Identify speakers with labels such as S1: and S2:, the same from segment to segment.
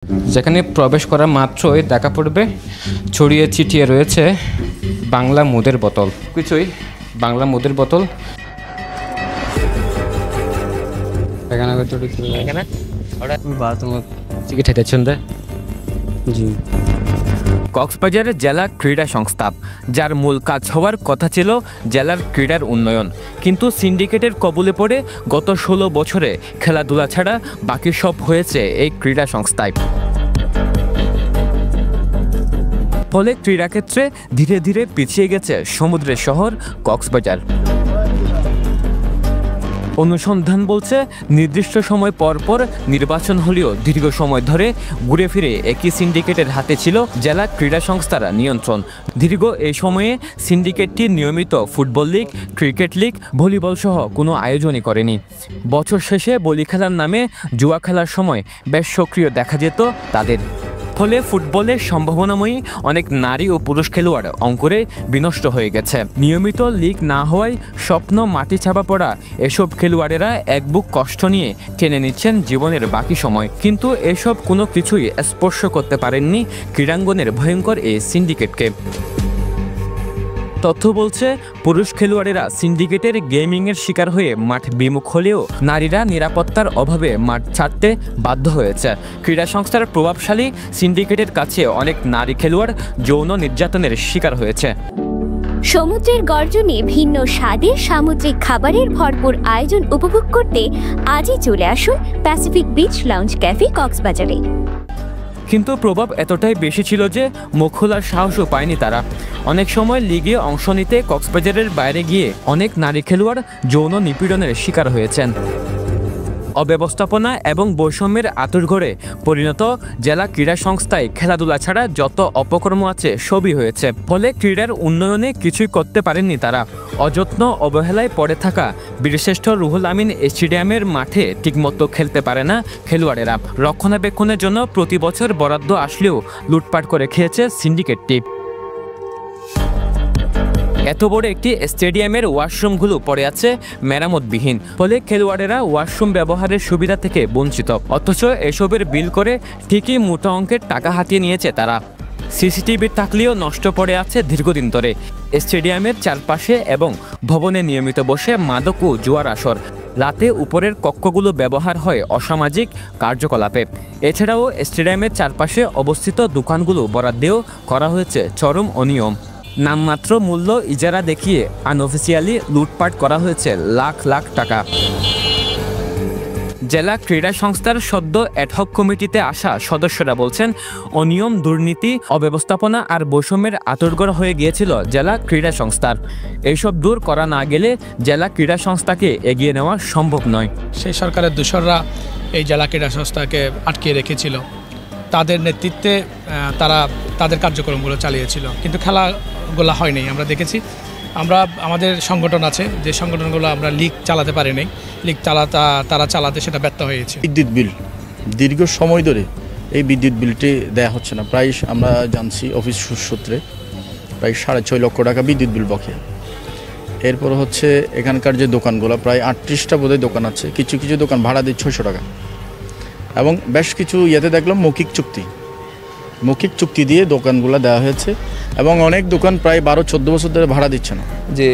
S1: যেখানে প্রবেশ করা মাত্রই দেখা পড়বে ছড়িয়ে ছিটিয়ে রয়েছে বাংলা মদের বোতল, কিছুই বাংলা মদের বোতল।
S2: কক্সবাজারের জেলা ক্রীড়া সংস্থা, যার মূল কাজ হওয়ার কথা ছিল জেলার ক্রীড়ার উন্নয়ন, কিন্তু সিন্ডিকেটের কবলে পড়ে গত 16 বছরে খেলাধুলা ছাড়া বাকি সব হয়েছে এই ক্রীড়া সংস্থায়। ফলে ক্রীড়াক্ষেত্রে ধীরে ধীরে পিছিয়ে গেছে সমুদ্রের শহর কক্সবাজার। অনুসন্ধান বলছে নির্দিষ্ট সময় পর পর নির্বাচন হলেও দীর্ঘ সময় ধরে ঘুরে ফিরে একই সিন্ডিকেটের হাতে ছিল জেলা ক্রীড়া সংস্থার নিয়ন্ত্রণ। দীর্ঘ এই সময়ে সিন্ডিকেটটি নিয়মিত football league, cricket league, volleyball সহ কোনো আয়োজনই করেনি। বছর শেষে বলি খেলার নামে জুয়া খেলার সময় বেশ সক্রিয় দেখা যেত তাদের। ফলে ফুটবলের সম্ভাবনাময়ী অনেক নারী ও পুরুষ খেলোয়াড় অঙ্কুরে বিনষ্ট হয়ে গেছে। নিয়মিত লিগ না হওয়ায় স্বপ্ন মাটি চাপা পড়া এসব খেলোয়াড়েরা এক বুক কষ্ট নিয়ে টেনে নিচ্ছেন জীবনের বাকি সময়। কিন্তু এসব কোনো কিছুই স্পর্শ করতে পারেননি ক্রীড়াঙ্গনের ভয়ঙ্কর এই সিন্ডিকেটকে। তথ্য বলছে, পুরুষ খেলোয়াড়েরা সিন্ডিকেটের গেমিংয়ের শিকার হয়ে মাঠ বিমুখ হলেও নারীরা নিরাপত্তার অভাবে মাঠ ছাড়তে বাধ্য হয়েছে। ক্রীড়া সংস্থার প্রভাবশালী সিন্ডিকেটের কাছে অনেক নারী খেলোয়াড় যৌন নির্যাতনের শিকার হয়েছে।
S3: সমুদ্রের গর্জনে ভিন্ন স্বাদের সামুদ্রিক খাবারের ভরপুর আয়োজন উপভোগ করতে আজই চলে আসুন প্যাসিফিক বিচ লাউঞ্জ ক্যাফে কক্সবাজারে।
S2: কিন্তু প্রভাব এতটাই বেশি ছিল যে মুখ খোলার সাহসও পায়নি তারা। অনেক সময় লিগে অংশ নিতে কক্সবাজারের বাইরে গিয়ে অনেক নারী খেলোয়াড় যৌন নিপীড়নের শিকার হয়েছেন। অব্যবস্থাপনা এবং বৈষম্যের আঁতুড়ঘরে পরিণত জেলা ক্রীড়া সংস্থায় খেলাধুলা ছাড়া যত অপকর্ম আছে সবই হয়েছে। ফলে ক্রীড়ার উন্নয়নে কিছুই করতে পারেননি তারা। অযত্ন অবহেলায় পড়ে থাকা বীরশ্রেষ্ঠ রুহুল আমিন স্টেডিয়ামের মাঠে ঠিকমতো খেলতে পারে না খেলোয়াড়েরা। রক্ষণাবেক্ষণের জন্য প্রতি বছর বরাদ্দ আসলেও লুটপাট করে খেয়েছে সিন্ডিকেটটি। এত বড় একটি স্টেডিয়ামের ওয়াশরুমগুলো পড়ে আছে মেরামতবিহীন, ফলে খেলোয়াড়েরা ওয়াশরুম ব্যবহারের সুবিধা থেকে বঞ্চিত। অথচ এসবের বিল করে ঠিকই মোটা অঙ্কের টাকা হাতিয়ে নিয়েছে তারা। সিসিটিভি থাকলেও নষ্ট পড়ে আছে দীর্ঘদিন ধরে। স্টেডিয়ামের চারপাশে এবং ভবনে নিয়মিত বসে মাদক ও জুয়ার আসর। রাতে উপরের কক্ষগুলো ব্যবহার হয় অসামাজিক কার্যকলাপে। এছাড়াও স্টেডিয়ামের চারপাশে অবস্থিত দোকানগুলো বরাদ্দেও করা হয়েছে চরম অনিয়ম। নামমাত্র মূল্য ইজারা দেখিয়ে আনঅফিসিয়ালি লুটপাট করা হয়েছে লাখ লাখ টাকা। জেলা ক্রীড়া সংস্থার সদ্য অ্যাডহক কমিটিতে আসা সদস্যরা বলছেন, অনিয়ম, দুর্নীতি, অব্যবস্থাপনা আর বৈষম্যের আঁতুড়ঘর হয়ে গিয়েছিল জেলা ক্রীড়া সংস্থার। এইসব দূর করা না গেলে জেলা ক্রীড়া সংস্থাকে এগিয়ে নেওয়া সম্ভব নয়।
S4: সেই সরকারের দোসররা এই জেলা ক্রীড়া সংস্থাকে আটকিয়ে রেখেছিল। তাদের নেতৃত্বে তারা তাদের কার্যক্রমগুলো চালিয়েছিল, কিন্তু খেলাগুলো হয়নি। আমরা দেখেছি, আমাদের সংগঠন আছে, যে সংগঠনগুলো আমরা লিগ চালাতে পারিনি, লিগ তারা চালাতে সেটা ব্যর্থ হয়েছে।
S5: বিদ্যুৎ বিল দীর্ঘ সময় ধরে এই বিদ্যুৎ বিলটি দেয়া হচ্ছে না। প্রায় আমরা জানছি অফিস সূত্রে প্রায় 6.5 লক্ষ টাকা বিদ্যুৎ বিল বকেয়া। এরপর হচ্ছে এখানকার যে দোকানগুলো, প্রায় 38টা বোধহয় দোকান আছে, কিছু কিছু দোকান ভাড়া দিয়ে 600 টাকা। এবং বেশ কিছু ইয়েতে দেখলাম মৌখিক চুক্তি দিয়ে দোকানগুলো দেওয়া হয়েছে, এবং অনেক দোকান প্রায় 12-14 বছর ধরে ভাড়া দিচ্ছে না।
S6: যে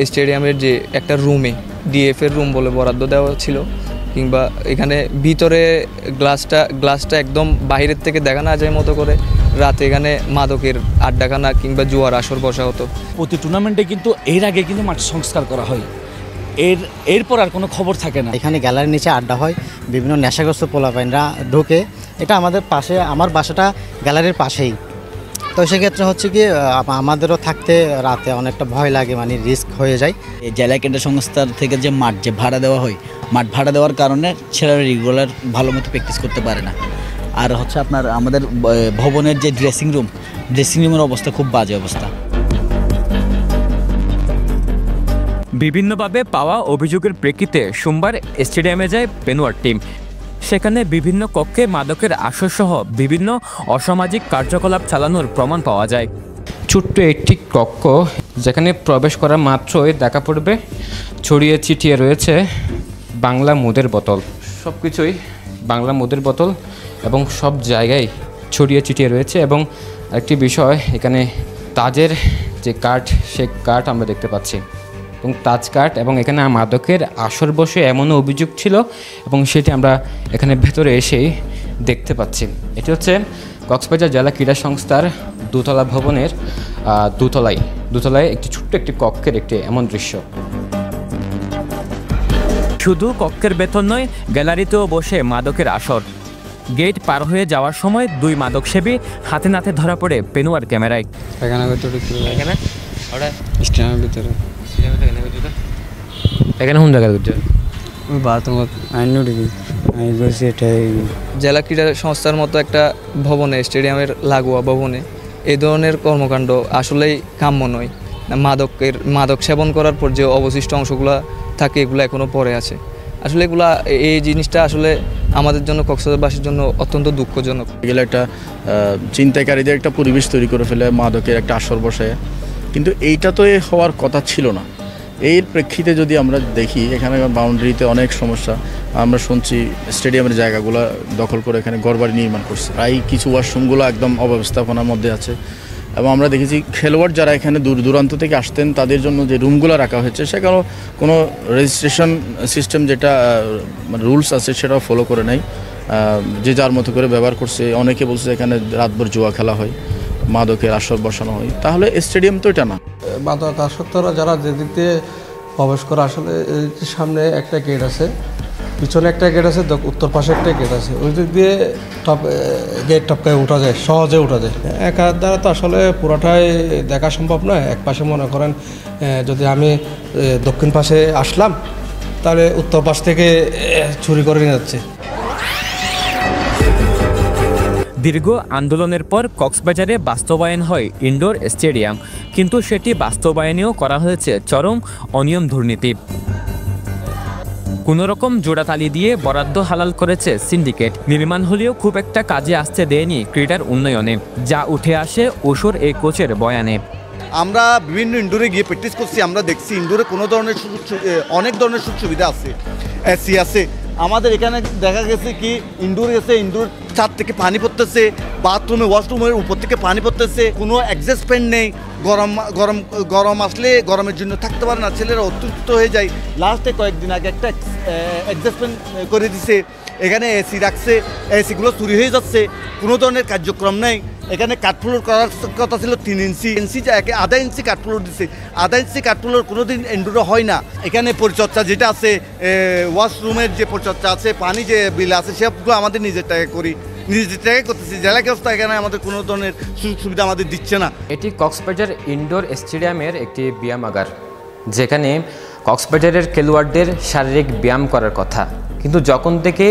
S6: স্টেডিয়ামের যে একটা রুমে ডিএফের রুম বলে বরাদ্দ দেওয়া ছিল, কিংবা এখানে ভিতরে গ্লাসটা একদম বাইরের থেকে দেখা না যায় মতো করে রাতে এখানে মাদকের আড্ডাখানা কিংবা জুয়ার আসর বসা হতো।
S7: প্রতি টুর্নামেন্টে কিন্তু এর আগে কিন্তু মাঠ সংস্কার করা হয়, এরপর আর কোনো খবর থাকে না।
S8: এখানে গ্যালারির নিচে আড্ডা হয়, বিভিন্ন নেশাগ্রস্ত পোলাপাইনরা ঢোকে। এটা আমাদের পাশে, আমার বাসাটা গ্যালারির পাশেই। তো সেক্ষেত্রে হচ্ছে কি আমাদেরও থাকতে রাতে অনেকটা ভয় লাগে, মানে রিস্ক হয়ে যায়।
S9: এই জেলা ক্রীড়া সংস্থার থেকে যে মাঠ ভাড়া দেওয়া হয়, মাঠ ভাড়া দেওয়ার কারণে ছেলেরা রেগুলার ভালো মতো প্র্যাকটিস করতে পারে না। আর হচ্ছে আপনার আমাদের ভবনের যে ড্রেসিং রুমের অবস্থা খুব বাজে অবস্থা।
S2: বিভিন্নভাবে পাওয়া অভিযোগের প্রেক্ষিতে সোমবার স্টেডিয়ামে যায় পেনুয়ার টিম। সেখানে বিভিন্ন কক্ষে মাদকের আসরসহ বিভিন্ন অসামাজিক কার্যকলাপ চালানোর প্রমাণ পাওয়া যায়।
S1: ছোট্ট একটি কক্ষ, যেখানে প্রবেশ করা মাত্রই দেখা পড়বে ছড়িয়ে ছিটিয়ে রয়েছে বাংলা মদের বোতল। সব কিছুই বাংলা মদের বোতল। এবং সব জায়গায় ছড়িয়ে ছিটিয়ে রয়েছে। এবং একটি বিষয়, এখানে তাজের যে কাঠ, সে কাঠ আমরা দেখতে পাচ্ছি এবং তাজ কাঠ, এবং এখানে মাদকের আসর বসে এমনও অভিযোগ ছিল এবং সেটি আমরা এখানে ভেতরে এসেই দেখতে পাচ্ছি। এটি হচ্ছে কক্সবাজার জেলা ক্রীড়া সংস্থার দোতলা ভবনের দোতলায় একটি ছোট্ট একটি কক্ষের একটি এমন দৃশ্য।
S2: শুধু কক্ষের বেতন নয়, গ্যালারিতেও বসে মাদকের আসর। গেট পার হয়ে যাওয়ার সময় 2 মাদকসেবী হাতে নাতে ধরা পড়ে পেনুয়ার ক্যামেরায়।
S1: এখানে কোন জায়গায়
S6: জেলা ক্রীড়া সংস্থার মতো একটা ভবনে, স্টেডিয়ামের লাগোয়া ভবনে এই ধরনের কর্মকাণ্ড আসলেই কাম্য নয়। মাদক সেবন করার পর যে অবশিষ্ট অংশগুলো থাকে, এগুলো এখনও পড়ে আছে। আসলে এই জিনিসটা আসলে আমাদের জন্য, কক্সবাজারবাসীর জন্য অত্যন্ত দুঃখজনক।
S5: এগুলো একটা চিন্তাকারীদের একটা পরিবেশ তৈরি করে ফেলে, মাদকের একটা আসর বসে। কিন্তু এইটা তো হওয়ার কথা ছিল না। এর প্রেক্ষিতে যদি আমরা দেখি, এখানে বাউন্ডারিতে অনেক সমস্যা। আমরা শুনছি স্টেডিয়ামের জায়গাগুলো দখল করে এখানে ঘরবাড়ি নির্মাণ করছে। প্রায় কিছু ওয়াশরুমগুলো একদম অব্যবস্থাপনার মধ্যে আছে। এবং আমরা দেখেছি খেলোয়াড় যারা এখানে দূর দূরান্ত থেকে আসতেন, তাদের জন্য যে রুমগুলো রাখা হয়েছে, সেখানেও কোনো রেজিস্ট্রেশন সিস্টেম যেটা রুলস আছে সেটাও ফলো করে নেয়। যে যার মতো করে ব্যবহার করছে। অনেকে বলছে এখানে রাতভর জুয়া খেলা হয়, মাদকের আসর বসানো হয়। তাহলে স্টেডিয়াম তো এটা না।
S10: মাদক আসক্তরা যারা যেদিক দিয়ে প্রবেশ করে, আসলে সামনে একটা গেট আছে, পিছনে একটা গেট আছে, উত্তর পাশে একটা গেট আছে। ওই দিক দিয়ে গেট টপকায় উঠা যায়, সহজে উঠা যায়। এক হাত দ্বারা তো আসলে পুরোটাই দেখা সম্ভব নয়। এক পাশে মনে করেন যদি আমি দক্ষিণ পাশে আসলাম, তাহলে উত্তর পাশ থেকে চুরি করে নিয়ে যাচ্ছে।
S2: দীর্ঘ আন্দোলনের পর কক্সবাজারে বাস্তবায়ন হয় ইনডোর স্টেডিয়াম, কিন্তু সেটি বাস্তবায়নেও করা হয়েছে চরম অনিয়ম দুর্নীতি। কোনোরকম জোড়াতালি দিয়ে বরাদ্দ হালাল করেছে সিন্ডিকেট। নির্মাণ হলেও খুব একটা কাজে আসতে দেয়নি ক্রীড়ার উন্নয়নে, যা উঠে আসে ওসর এই কোচের বয়ানে।
S11: আমরা বিভিন্ন ইনডোরে গিয়ে প্র্যাকটিস করছি, আমরা দেখছি ইনডোরে কোনো ধরনের অনেক ধরনের সুযোগ সুবিধা আছে, এসি আছে। আমাদের এখানে দেখা গেছে কি ইনডোর গেছে, ইনডোর ছাদ থেকে পানি পড়তেছে, বাথরুমে ওয়াশরুমের উপর থেকে পানি পড়তেছে, কোনো অ্যাডজাস্ট ফ্যান নেই। গরম আসলে গরমের জন্য থাকতে পারে না, ছেলেরা অসুস্থ হয়ে যায়। লাস্টে কয়েকদিন আগে একটা অ্যাডজাস্ট ফ্যান করে দিছে, এখানে এসি রাখছে, এসিগুলো চুরি হয়ে যাচ্ছে, কোনো ধরনের কার্যক্রম নেই। এখানে কাঠফ্লোর করার কথা ছিল 3 ইঞ্চি আধা ইঞ্চি কাঠফ্লোর দিচ্ছে। আধা ইঞ্চি কাঠফ্লোর কোনোদিন ইনডোরে হয় না। এখানে পরিচর্যা যেটা আছে, ওয়াশরুমের যে পরিচর্যা আছে, পানি যে বিল আছে, সবগুলো আমাদের নিজের টাকা করি, নিজের টাকায় করতেছি। জেলা ব্যবস্থা এখানে আমাদের কোনো ধরনের সুযোগ সুবিধা আমাদের দিচ্ছে না।
S1: এটি কক্সবাজার ইনডোর স্টেডিয়ামের একটি ব্যায়ামাগার, যেখানে কক্সবাজারের খেলোয়াড়দের শারীরিক ব্যায়াম করার কথা। কিন্তু যখন থেকে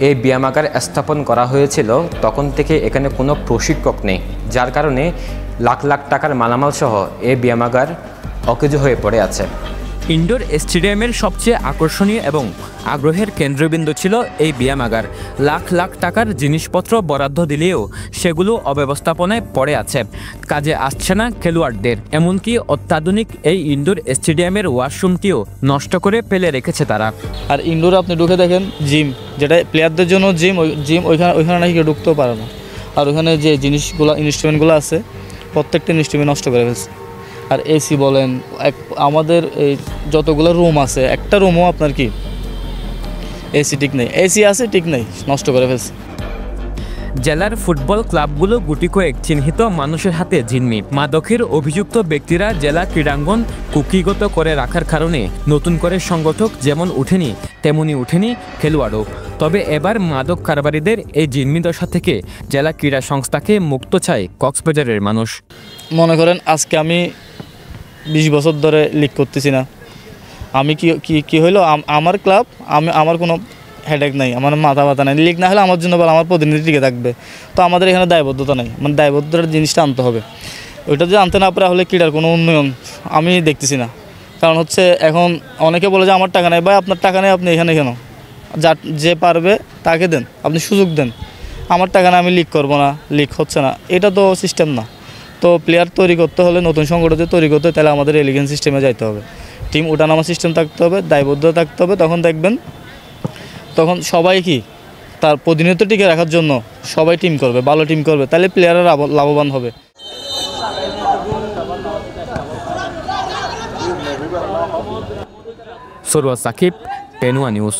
S1: এই ব্যায়ামাগার স্থাপন করা হয়েছিল, তখন থেকে এখানে কোনো প্রশিক্ষক নেই, যার কারণে লাখ লাখ টাকার মালামাল সহ এই ব্যায়ামাগার অকেজো হয়ে পড়ে আছে।
S2: ইনডোর স্টেডিয়ামের সবচেয়ে আকর্ষণীয় এবং আগ্রহের কেন্দ্রবিন্দু ছিল এই ব্যায়ামাগার। লাখ লাখ টাকার জিনিসপত্র বরাদ্দ দিলেও সেগুলো অব্যবস্থাপনায় পড়ে আছে, কাজে আসছে না খেলোয়াড়দের। এমনকি অত্যাধুনিক এই ইনডোর স্টেডিয়ামের ওয়াশরুমটিও নষ্ট করে ফেলে রেখেছে তারা।
S12: আর ইনডোরে আপনি ঢুকে দেখেন জিম, যেটা প্লেয়ারদের জন্য জিম ওইখানে নাকি কেউ ঢুকতেও পারে না। আর ওইখানে যে জিনিসগুলো, ইনস্ট্রুমেন্টগুলো আছে, প্রত্যেকটা ইনস্ট্রুমেন্ট নষ্ট করে ফেলছে। আর এসি বলেন, আমাদের এই যতগুলো রুম আছে, একটা রুমও আপনার কি এসি ঠিক নেই, এসি আছে ঠিক নেই, নষ্ট করে ফেলছে।
S2: জেলার ফুটবল ক্লাবগুলো গুটি কয়েক চিহ্নিত মানুষের হাতে জিম্মি। মাদকের অভিযুক্ত ব্যক্তিরা জেলা ক্রীড়াঙ্গন কুক্ষিগত করে রাখার কারণে নতুন করে সংগঠক যেমন উঠেনি, তেমনি উঠেনি খেলোয়াড়ও। তবে এবার মাদক কারবারিদের এই জিম্মি দশা থেকে জেলা ক্রীড়া সংস্থাকে মুক্ত চায় কক্সবাজারের মানুষ।
S12: মনে করেন আজকে আমি 20 বছর ধরে লিগ করতেছি না, আমি কি হইলো, আমার ক্লাব, আমার কোনো হেডেক নাই, আমার মাথা ব্যথা নাই। লিগ না হলে আমার জন্য ভালো, আমার প্রতিনিধি টিকে থাকবে। তো আমাদের এখানে দায়বদ্ধতা নেই, মানে দায়বদ্ধতার জিনিসটা আনতে হবে। ওইটা যদি আনতে না পারে হলে ক্রীড়ার কোনো উন্নয়ন আমি দেখতেছি না। কারণ হচ্ছে এখন অনেকে বলে যে আমার টাকা নেই। ভাই, আপনার টাকা নেই, আপনি এখানে কেন? যে পারবে তাকে দেন, আপনি সুযোগ দেন। আমার টাকা না, আমি লিগ করবো না, লিগ হচ্ছে না, এটা তো সিস্টেম না। তো প্লেয়ার তৈরি করতে হলে, নতুন সংগঠন তৈরি করতে হলে, তাহলে আমাদের এলিগেন্স সিস্টেমে যাইতে হবে, টিম ওঠানামা সিস্টেম থাকতে হবে, দায়বদ্ধ থাকতে হবে। তখন দেখবেন তখন সবাই কি তার প্রতিনিয়ত টিকে রাখার জন্য সবাই টিম করবে, ভালো টিম করবে, তাহলে প্লেয়াররা লাভবান হবে।
S2: সরওয়ার সাকিব, পেনুয়া নিউজ।